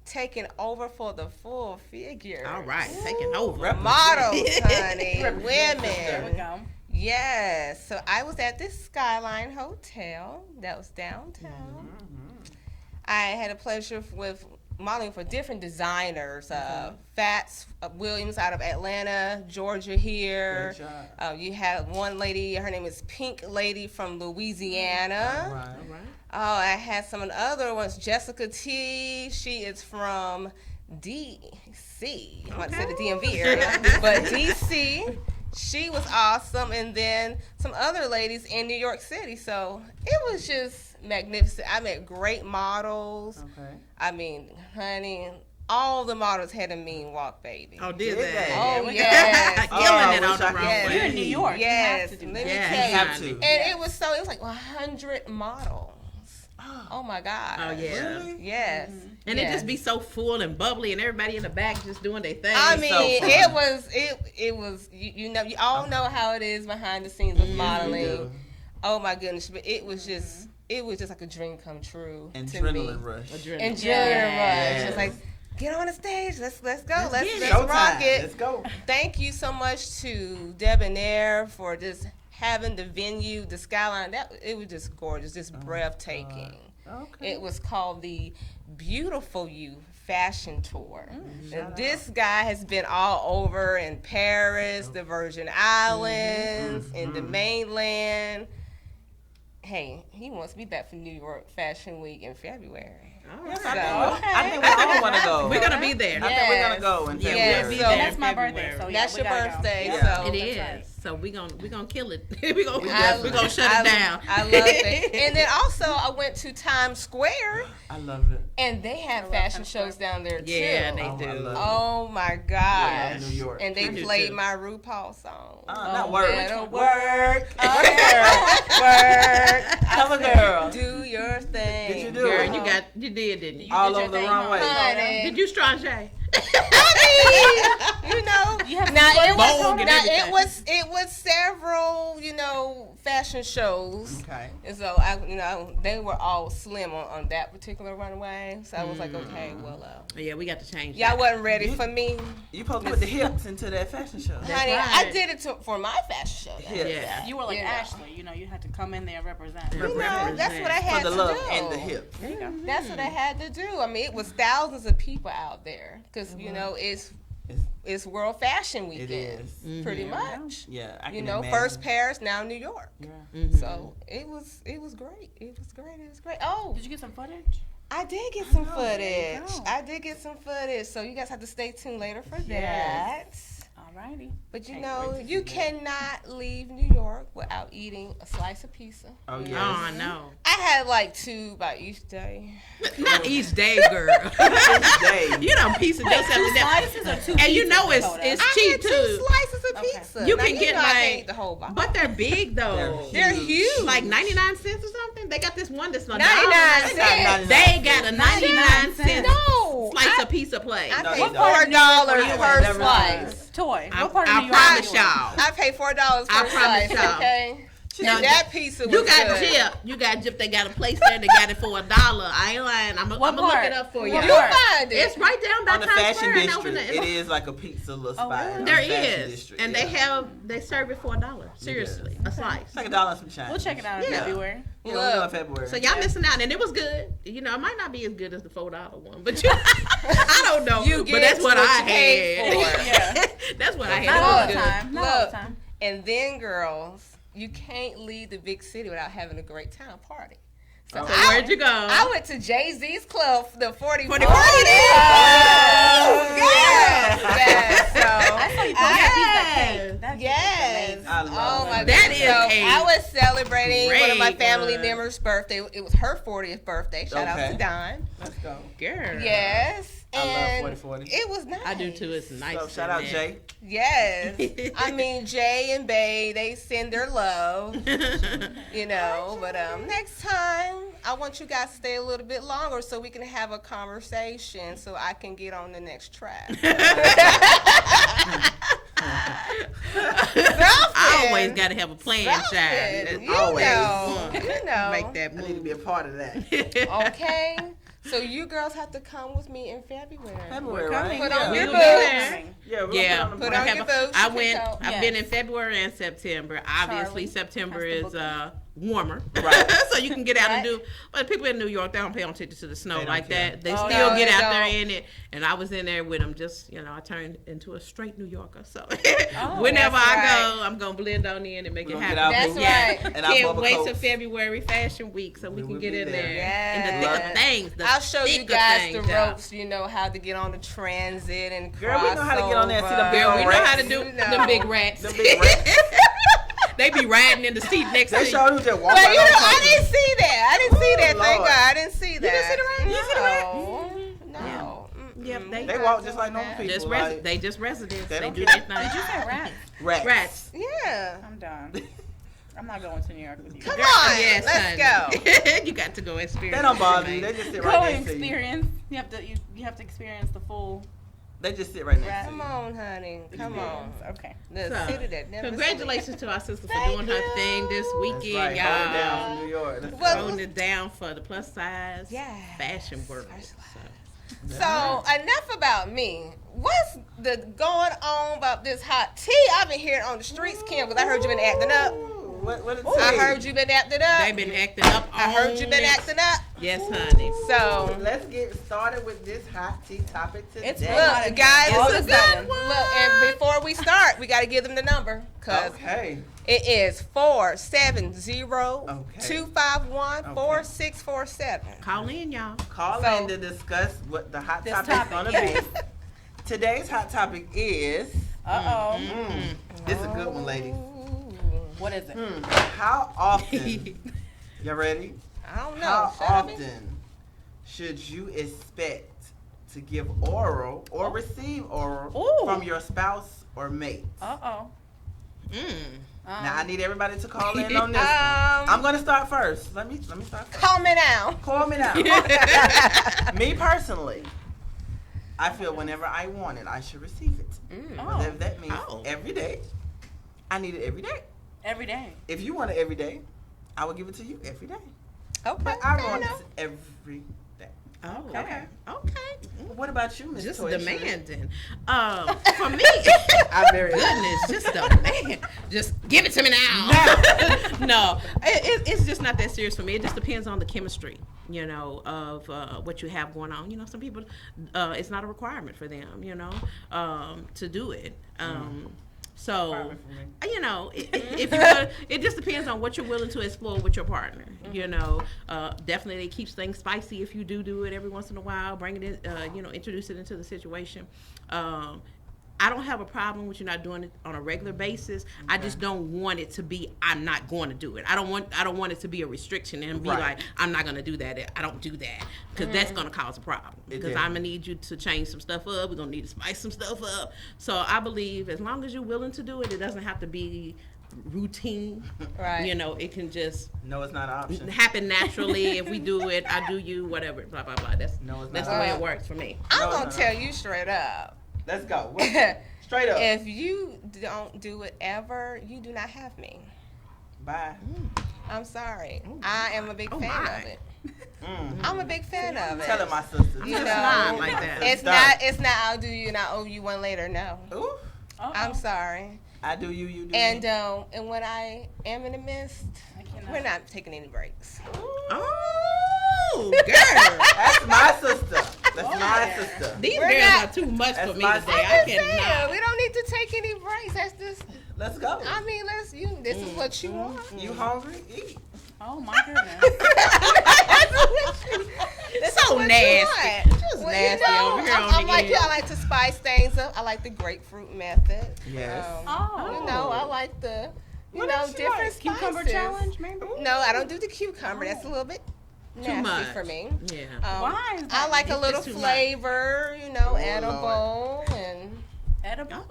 taking over for the full figure. All right, taking over. Models, honey, women. There we go. Yes. So I was at this Skyline Hotel that was downtown. I had a pleasure with modeling for different designers. Fats Williams out of Atlanta, Georgia here. You had one lady, her name is Pink Lady from Louisiana. All right. Oh, I had some of the other ones. Jessica T. She is from DC. I want to say the DMV area, but DC. she was awesome, and then some other ladies in New York City. So it was just magnificent. I met great models. Okay. I mean, honey, all the models had a mean walk, baby. Oh, did they? Oh, yes. Killing it on the runway. You're in New York. Yes. You Let me have tell you. to. And it was like 100 models. Oh my God. Oh yeah. Really? Yes. Mm-hmm. And it just be so full and bubbly, and everybody in the back just doing their thing. I mean, so it was you know, you all know how it is behind the scenes with modeling. Oh my goodness, but it was just like a dream come true. Adrenaline rush. Adrenaline rush. Just like, get on the stage. Let's go. Let's rock it. Let's go. Thank you so much to Debonair for just having the venue, the skyline. It was just gorgeous, just breathtaking. Okay. It was called the Beautiful You Fashion Tour. And this guy has been all over in Paris, the Virgin Islands, in the mainland. Hey, he wants me back for New York Fashion Week in February. Yes, I think we all want to go. We're gonna be there. I think we're gonna go in February. So that's my birthday. So that's your birthday. Yeah. So It is. Right. So we're gonna kill it. we're gonna shut it down. I love it. And then also I went to Times Square. I love it. And they have fashion shows down there too. Yeah, they do. Oh my gosh. Yeah, New York. And they played my RuPaul song. Not work. Work. Tell a girl. Do your thing. Did you do Girl, it? you did, didn't you? All over the runway. Honey. Did you strange? I mean, you know, Vogue and it was several, fashion shows. Okay. And so they were all slim on that particular runway. So I was like, okay, well, yeah, we got to change. y'all wasn't ready for me. You supposed to put the hips into that fashion show. Honey, right. I did it for my fashion show. Yeah. You were like Ashley, you had to come in there and represent. That's what I had For the to look do. and the hips. There you go. That's what I had to do. I mean, it was thousands of people out there because it's World Fashion Weekend. It is. Pretty much. Yeah, I can imagine. First Paris, now New York. Yeah. So it was great. It was great. Oh, Did you get some footage? I did get some footage. So you guys have to stay tuned later for that. Alrighty. But you cannot leave New York without eating a slice of pizza. Oh, yes. Oh no. I had like 2 by each day. Not each day, girl. Each day. You done piece of yourself to death. Slices or 2 And you know pieces, it's I cheap had 2 too. slices of pizza. You Now, can get I like, can't eat the whole box. but they're big though. They're huge. Like 99 cents or something. They got this one that's like 99 cents. They got a 99 cent No, slice of pizza plate. I No, paid they don't. $4 per Never mind. slice. Toy. I What part of New York? promise are you in? y'all. I paid $4 per I promise slice. y'all. Okay. Now, And that pizza was You got good. Jip. You got Jip. They got a place there. They got it for $1. I ain't lying. I'm gonna look part? it up for you. What You part? find it. It's right down by On the Times fashion Square and over district, in it the- is like a pizza little spot. really? on There the fashion is, district, and yeah. they serve it for $1. Seriously, a slice. It's like $1 some change. We'll check it out in Yeah. February. Yeah, we'll go in February. So y'all missing out, and it was good. It might not be as good as the $4 one, but I don't know. You but get that's what what I you paid had. for. Yeah. That's what I Not had. all It the was time. Not all the Look. time. And then, girls, you can't leave the big city without having a great time party. So good. So where'd you go? I went to Jay-Z's club, the 40 40. Yes. So I saw you post that pizza cake. That's yes. I love Oh my that. That goodness. is So a I was celebrating one of my great family one. members' birthday. It was her 40th birthday. Shout out Okay. to Don. Let's go. Girl. Yes. I And love 40/40. it was nice. I do too. It's nice. So shout out Jay. Yes. I mean, Jay and Bay, they send their love, but next time I want you guys to stay a little bit longer so we can have a conversation so I can get on the next track. I always got to have a plan, child. You Always. know. Make that I need to move. be a part of that. Okay. So you girls have to come with me in February. February, right? Put on We your will boots. be there. Yeah, we'll Yeah, put on the Put on your boots. I your went. coat. I've been in February and September. Obviously, Charlie September has to is book warmer, right? So you can get out and do. But people in New York, they don't pay attention to the snow like care. that. They still get out there in it. And I was in there with them. Just I turned into a straight New Yorker. So whenever I go, I'm gonna blend on in and make it happen. That's right. And can't wait till February Fashion Week so we can get in there. And the thicker things. I'll show you guys the ropes. You know how to get on the transit and girl, we know how to get on there and see the big rats. We know how to do the big rats. The big rats. They be riding in the seat next to you. They showed you just walk I didn't see that. Thank God. I didn't see that. You didn't see the rats? No. Yep, they walk just like normal people. They just residents. They do their thing. Did you say rats? Rats. Yeah. I'm done. I'm not going to New York with you. Come on, let's go. You got to go experience. They don't bother you. They just sit right next to you. Experience. You have to experience the full. They just sit right next to you. Come on, honey. Come on. Okay. Congratulations to our sister for doing her thing this weekend, right. y'all. Hold it down from New York. Holding it down for the plus size fashion world. So enough about me. What's the going on about this hot tea? I've been hearing on the streets, Kim, because I heard you been acting up. I heard you been acting up. They been acting up. I heard you been acting up. Yes, honey. So let's get started with this hot tea topic today. Look, guys, it's a good one. Look, and before we start, we got to give them the number because it is 470-251-4647. Call in, y'all. Call in to discuss what the hot topic is going to be. Today's hot topic is. This is a good one, ladies. What is it? How often? You ready? I don't know. How often should you expect to give oral or receive oral from your spouse or mate? Now I need everybody to call in on this one. I'm gonna start first. Let me start first. Call me now. Me personally, I feel whenever I want it, I should receive it. Whatever that means. Every day. I need it every day. Every day. If you want it every day, I will give it to you every day. Okay. But I want it every day. Oh, okay. What about you, Miss Just Toya? demanding. For me, just demand. Just give it to me now. No, it's just not that serious for me. It just depends on the chemistry, of what you have going on. Some people, it's not a requirement for them, to do it. So, if it just depends on what you're willing to explore with your partner. Definitely it keeps things spicy if you do it every once in a while. Bring it in, introduce it into the situation. I don't have a problem with you not doing it on a regular basis. Okay. I just don't want it to be I'm not going to do it. I don't want it to be a restriction and be like I'm not going to do that. I don't do that because that's going to cause a problem. Because I'm going to need you to change some stuff up. We're going to need to spice some stuff up. So I believe as long as you're willing to do it, it doesn't have to be routine. Right. It can just it's not an option. Happen naturally. If we do it, I do you, whatever, blah blah blah. That's the way it works for me. I'm gonna tell you straight up. Let's go. Straight up. If you don't do it ever, you do not have me. Bye. I'm sorry. I am a big fan of it. I'm a big fan of it. Tell it, my sister. It's not like that. It's not I'll do you and I owe you one later. No. Ooh. I'm sorry. I do you, you do and me. And when I am in the midst, we're not taking any breaks. Oh, girl. That's my sister. That's my sister. These girls are too much for me today. I cannot. We don't need to take any breaks. That's just. Let's go. I mean, this is what you want. You hungry? Eat. Oh my goodness. It's so nasty. Just nasty over here on I'm like you. I like to spice things up. I like the grapefruit method. Yes. I like the different spices. Cucumber challenge, maybe? No, I don't do the cucumber. That's a little bit nasty for me. Yeah. Why is that? I like a little flavor, edible and edible.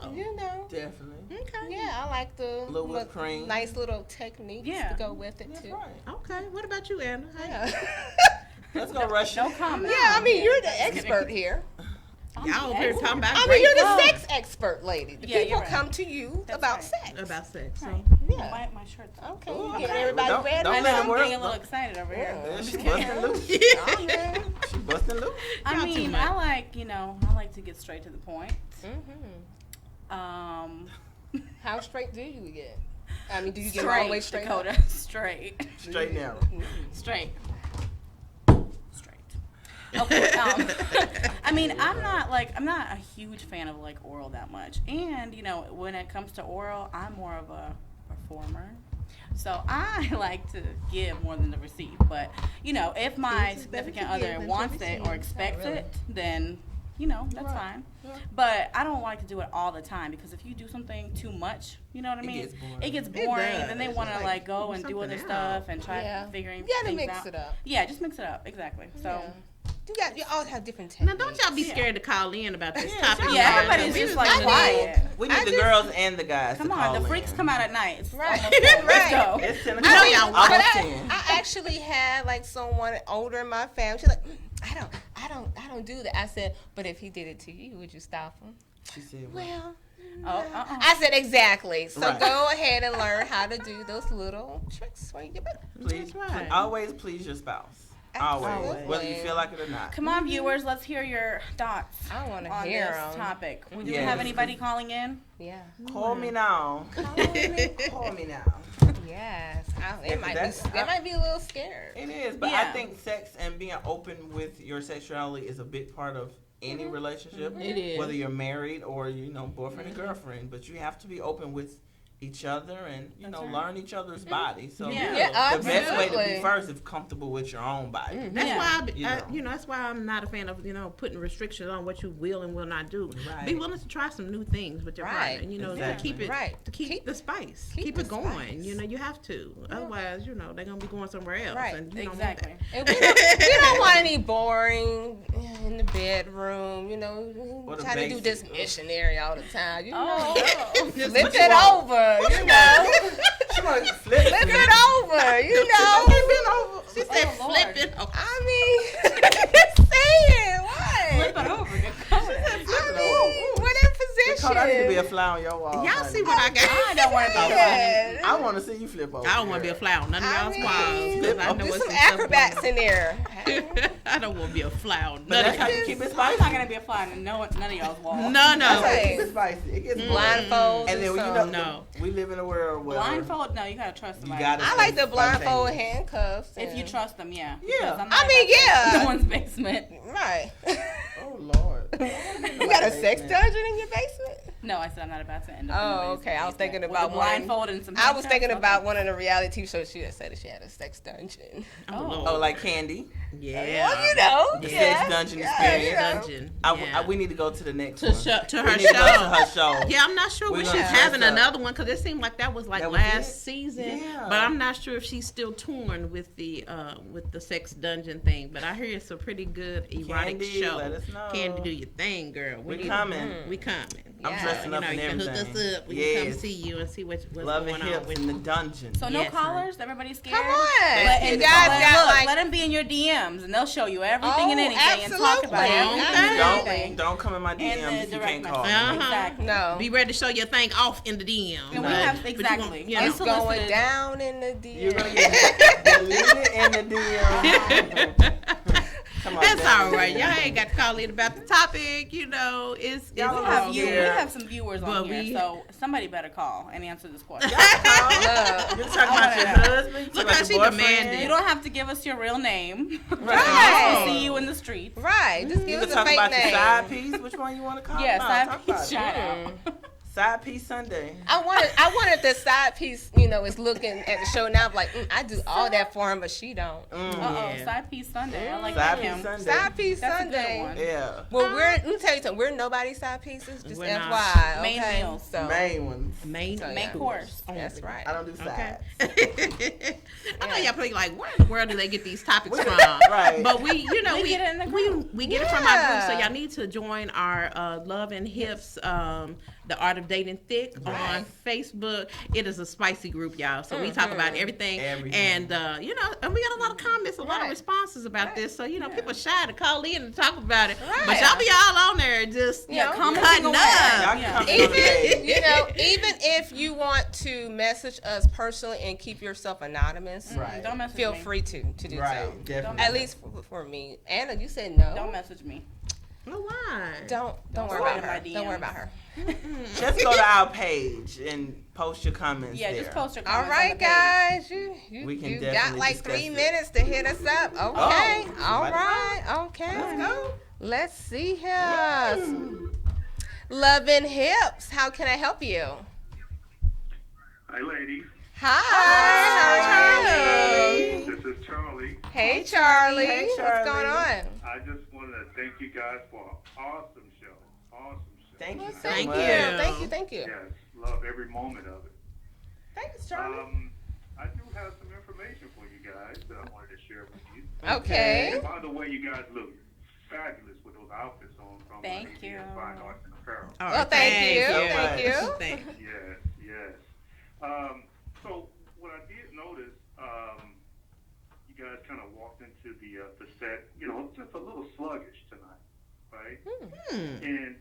Definitely. Okay. Yeah, I like the little whipped cream. Nice little techniques to go with it too. Right. Okay. What about you, Anna? Let's go, Russian. No comment. Yeah, I mean you're the expert here. Y'all over here talking about. You're the sex expert, lady. The people come to you about sex. About sex. Right. Yeah. My shirt's okay. Get everybody ready. Don't I'm getting a little look. excited over here. She busting loose. She busting loose. I mean, I like to get straight to the point. How straight do you get? I mean, do you get all the way straight, Dakotah? Straight. Straight narrow. Straight. Okay. I mean, I'm not a huge fan of like oral that much, and when it comes to oral, I'm more of a performer. So I like to give more than to receive. But if my significant other wants it or expects it, then that's fine. Yeah. But I don't like to do it all the time, because if you do something too much, you know what I mean? It gets boring. And then they want to like go and do other stuff and try figuring things out. You gotta mix it up. Yeah, just mix it up. Exactly. So. You all have different techniques. Now, don't y'all be scared to call in about this topic. Yeah, everybody's just like quiet. We need the girls and the guys. Come to on, call the in. freaks come out at night. Right. Let's go. It's 10 I o'clock. Almost 10. I actually had like someone older in my family. She's like, I don't do that. I said, but if he did it to you, would you stop him? She said, well. I said exactly. So go ahead and learn how to do those little tricks when you get better. Please, always please your spouse. Always, whether you feel like it or not. Come on, viewers, let's hear your thoughts. I want to on hear this topic. Do we have anybody calling in? Yeah. Call me now. Call me now. Yes, they might be a little scared. It is, but I think sex and being open with your sexuality is a big part of any relationship. It is. Whether you're married or boyfriend and girlfriend, but you have to be open with each other and learn each other's body. So the best way to be first is comfortable with your own body. That's why that's why I'm not a fan of putting restrictions on what you will and will not do. Right. Be willing to try some new things with your partner, and to keep the spice, keep it going. You have to. Otherwise, they're gonna be going somewhere else. Right. And exactly. And we don't want any boring in the bedroom. Trying to do this missionary all the time. Flip it over. She want to flip it over, She said flip it over. I mean, saying what? Flip it over. What in position? I need to be a fly on your wall. Y'all see what I got? I don't want to be a fly. I want to see you flip over. I don't want to be a fly on none of y'all's walls, because I know There's what's some acrobats in there. I don't want to be a fly on none That's of how y'all. you keep it I'm spicy. not going to be a fly on none of y'all's walls. No. That's how you keep it spicy. It gets Blindfold. And then we live in a world where blindfold. No, you got to trust somebody. I like the blindfold handcuffs. If you trust them, yeah. Yeah. No one's basement. Right. Oh Lord. You got a sex dungeon in your basement? No, I said I'm not about to end up in the basement. Okay. I was thinking about blindfold and some. I was thinking about one of the reality shows. She had said that she had a sex dungeon. Oh, like Candy. Yeah. Well, the sex dungeon experience. We need to go to the next one. To her show. Yeah, I'm not sure when she's having another one, because it seemed like that was last season. Yeah. But I'm not sure if she's still torn with the sex dungeon thing. But I hear it's a pretty good erotic show. Let us know. Candy, do your thing, girl. We coming. We coming. I'm dressing up and everything. You can hook us up. We can come see you and see what's Love going and on hips in the dungeon. So no callers? Everybody's scared? Come on. Let them be in your DMs, and they'll show you everything and anything and talk about everything. Don't come in my DMs if you can't call me. Exactly. No. Be ready to show your thing off in the DM. And we have exactly. It's going down in the DM. You're gonna get deleted in the DM. That's all right. Y'all ain't got to call in about the topic. We have some viewers on here, so somebody better call and answer this question. You're talking about your husband? Look how she demanded. You don't have to give us your real name. Right. See you in the streets. Right. Just give us a talk fake about name. Your side piece. Which one you want to call? Yeah, side piece. Shout out. Side piece Sunday. I wanted the side piece, is looking at the show now, like, I do all that for him, but she don't. Side piece Sunday. I like side that. Piece Sunday. Side piece That's Sunday. A good one. Yeah. Well, let me tell you something. We're nobody's side pieces, just We're not. FYI. Main okay? meals. So. Main ones. Main course. That's right. I don't do sides. I know y'all probably like, where in the world do they get these topics from? Right. But we get it in the group. we get it from our group. So y'all need to join our Love and Hips, the Art of Dating Thick on Facebook. It is a spicy group, y'all. So we talk about everything. And and we got a lot of comments, a lot of responses about this. So people shy to call in and talk about it. Right. But y'all be all on there just cutting up. Even if you want to message us personally and keep yourself anonymous, Don't message feel me. free to do so. Definitely. At least for me. Anna, you said no. Don't message me. Oh, why? Don't worry about her. Don't worry about her. Just go to our page and post your comments. Yeah, there. just post your comments. All right, guys. You got like 3 minutes to hit us up. Okay. All right. Okay. Let's go. Let's see here. Love and Hips. How can I help you? Hi, ladies. Hi. How are you? This is Charlie. Hey, Charlie. Hey, What's Charlie. going on? I just wanted to thank you guys for an awesome show. Awesome show. Thank you so Thank much. you. Thank you. Yes, love every moment of it. Thanks, Charlie. I do have some information for you guys that I wanted to share with you. Okay. And by the way, you guys look fabulous with those outfits on from Thank you. Fine Arts and Apparel. Well, thank you. Thank you. Thank you. Yes. So what I did notice, you guys kind of walked into the set, just a little sluggish tonight, right? And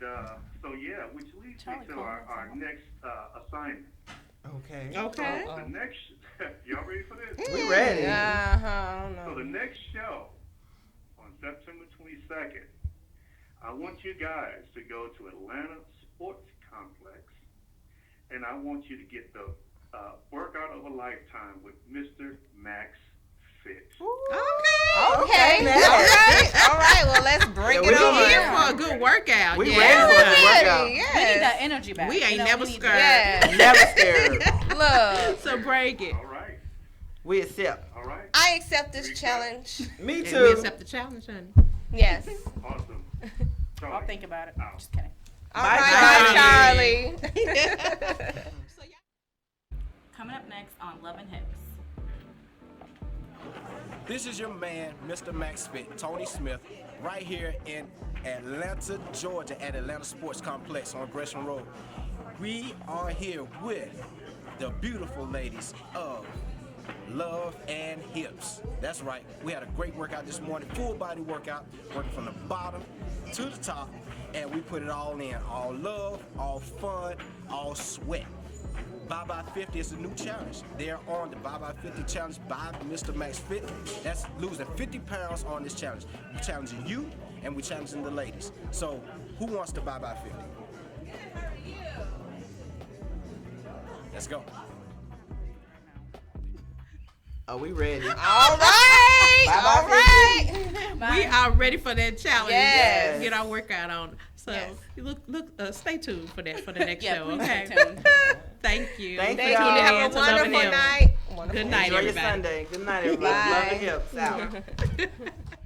so which leads me to our next assignment. Okay. The next, y'all ready for this? We ready. So the next show on September 22nd, I want you guys to go to Atlanta Sports Complex, and I want you to get the workout of a lifetime with Mr. Max Fit. Okay. All right. Well, let's bring it on. We're here for a good workout. We ready for the workout. We need that energy back. We ain't never scared. Yes. Never scared. Look. So break it. All right. We accept. All right. I accept this challenge. Me And we too. accept the challenge, honey. Yes. Awesome. I'll think about it. Out. Just kidding. All Bye, right. Bye, Charlie. Coming up next on Love and Hips. This is your man, Mr. Max Fit, Tony Smith, right here in Atlanta, Georgia, at Atlanta Sports Complex on Gresham Road. We are here with the beautiful ladies of Love and Hips. That's right. We had a great workout this morning, full body workout, working from the bottom to the top, and we put it all in. All love, all fun, all sweat. Bye Bye 50 is a new challenge. They're on the Bye Bye 50 challenge by Mr. Max Fit. That's losing 50 pounds on this challenge. We're challenging you and we're challenging the ladies. So who wants to Bye Bye 50? Let's go. Are we ready? All right. Bye-bye, All right. We are ready for that challenge. Yes. Get our workout on. So you stay tuned for that for the next show. Please Okay. stay tuned. Thank Thank you. y'all. Have a wonderful night. Good night, Enjoy your everybody. Sunday. Good night, everybody. Bye. Love and Hips out.